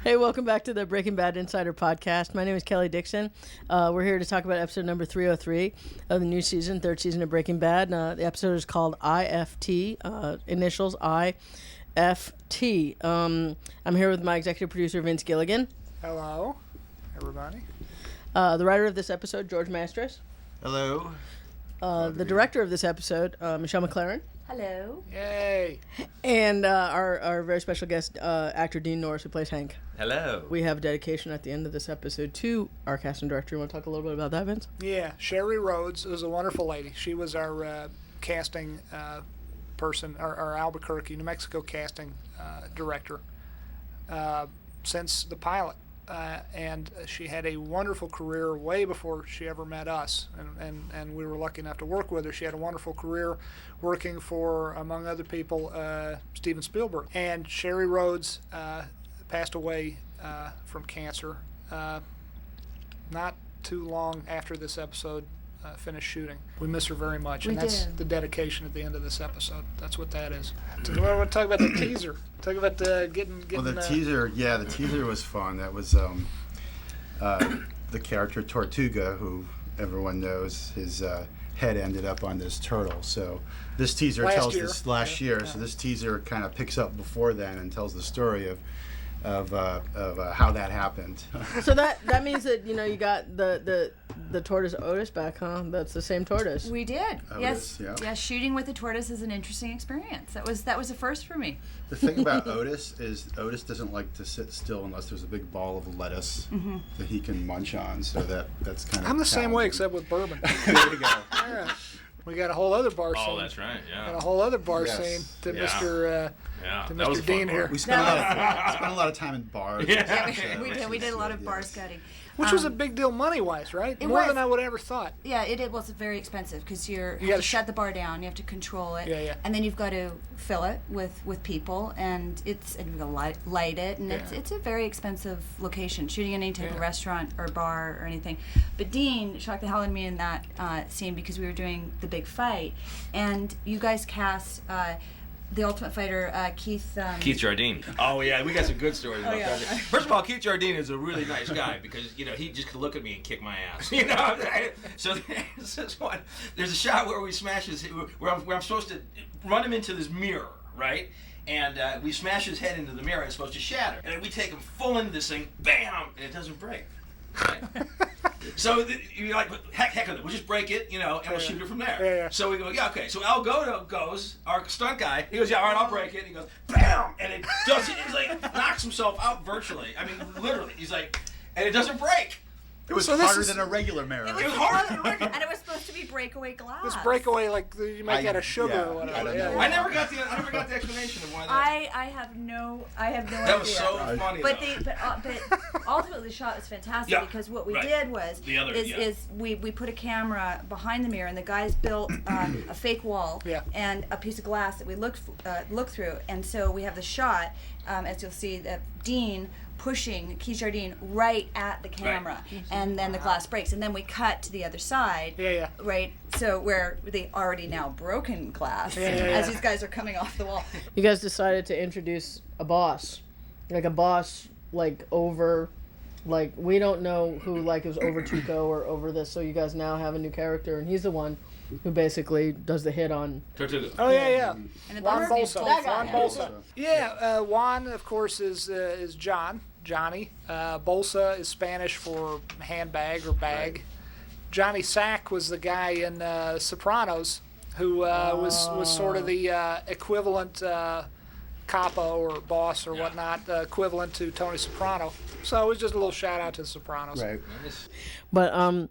Hey, welcome back to the Breaking Bad Insider Podcast. My name is Kelly Dixon. We're here to talk about episode number 303 of the new season, third season of Breaking Bad. The episode is called IFT, initials IFT. I'm here with my executive producer, Vince Gilligan. Hello, everybody. The writer of this episode, George Mastras. Hello. The director of this episode, Michelle McLaren. Hello. Yay. And our very special guest, actor Dean Norris, who plays Hank. Hello. We have a dedication at the end of this episode to our casting director. You want to talk a little bit about that, Vince? Yeah, Sherry Rhodes was a wonderful lady. She was our casting person, our Albuquerque, New Mexico casting director since the pilot. And she had a wonderful career way before she ever met us, and we were lucky enough to work with her. She had a wonderful career working for, among other people, Steven Spielberg. And Sherry Rhodes passed away from cancer not too long after this episode finished shooting. We miss her very much, and that's the dedication at the end of this episode. That's what that is. So I want to talk about the teaser. Talk about getting. Well, the teaser, the teaser was fun. That was the character Tortuga, who everyone knows, his head ended up on this turtle. So this teaser tells this last year. So this teaser kind of picks up before then and tells the story of how that happened. So that means that you got the tortoise Otis back, huh? That's the same tortoise. We did. Otis, yes. Yeah. Shooting with the tortoise is an interesting experience. That was a first for me. The thing about Otis is Otis doesn't like to sit still unless there's a big ball of lettuce that he can munch on. So that's kind of. I'm the same way, except with bourbon. There you go. Yeah. We got a whole other bar scene. Oh, that's right. Yeah. Got a whole other bar scene to Mr. Dean here. We spent a lot of time in bars. Yeah. We did a lot of bar scouting. Which was a big deal money-wise, right? More than I would ever thought. Yeah, it was very expensive because you have to shut the bar down, you have to control it, and then you've got to fill it with people, and you've got to light it, and it's a very expensive location, shooting in any type of restaurant or bar or anything. But Dean shocked the hell out of me in that scene because we were doing the big fight, and you guys cast the Ultimate Fighter, Keith Jardine. Oh yeah, we got some good stories about that. Yeah. First of all, Keith Jardine is a really nice guy because he just could look at me and kick my ass. So there's a shot where we smash where I'm supposed to run him into this mirror, right? And we smash his head into the mirror. And it's supposed to shatter, and then we take him full into this thing, bam, and it doesn't break. Right? So you're like, heck with it. We'll just break it, and we'll shoot it from there. Yeah. So we go, okay. So Al Godo goes, our stunt guy. He goes, all right, I'll break it. And he goes, bam, and it does. He's like knocks himself out virtually. I mean, literally. He's like, and it doesn't break. It was harder than a regular mirror. It was harder than a regular. And it was supposed to be breakaway glass. This breakaway, like you make out of sugar or whatever. I never got the explanation of why that. I have no idea. That was so funny. But ultimately the shot was fantastic because what we did was we put a camera behind the mirror, and the guys built a fake wall and a piece of glass that we looked through, and so we have the shot, as you'll see, that Dean pushing Keith Jardine right at the camera, and then the glass breaks, and then we cut to the other side, right? So where the already now broken glass, as these guys are coming off the wall. You guys decided to introduce a boss, over, we don't know who is over Tuco or over this, so you guys now have a new character, and he's the one who basically does the hit on Tortuga. Oh yeah. And Juan Bolsa. Juan Bolsa. Yeah, Juan, of course, is Johnny. Bolsa is Spanish for handbag or bag. Johnny Sack was the guy in Sopranos who was sort of the equivalent capo or boss or whatnot, equivalent to Tony Soprano. So it was just a little shout out to the Sopranos. Right. But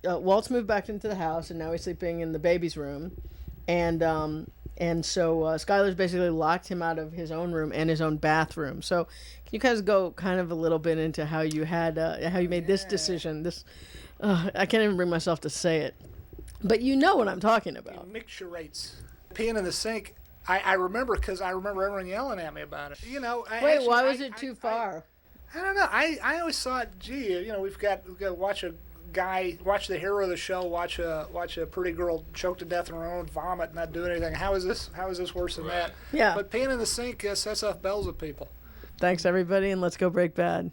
Walt's moved back into the house, and now he's sleeping in the baby's room, and so Skyler's basically locked him out of his own room and his own bathroom. So can you guys go kind of a little bit into how you had how you made this decision? I can't even bring myself to say it, but you know what I'm talking about. Mixturates, peeing in the sink. I remember because I remember everyone yelling at me about it. Why was it too far? I don't know. I always thought, gee, we've got to watch the hero of the show watch a pretty girl choke to death in her own vomit and not do anything. How is this worse than that? Yeah. But peeing in the sink sets off bells with people. Thanks, everybody, and let's go break bad.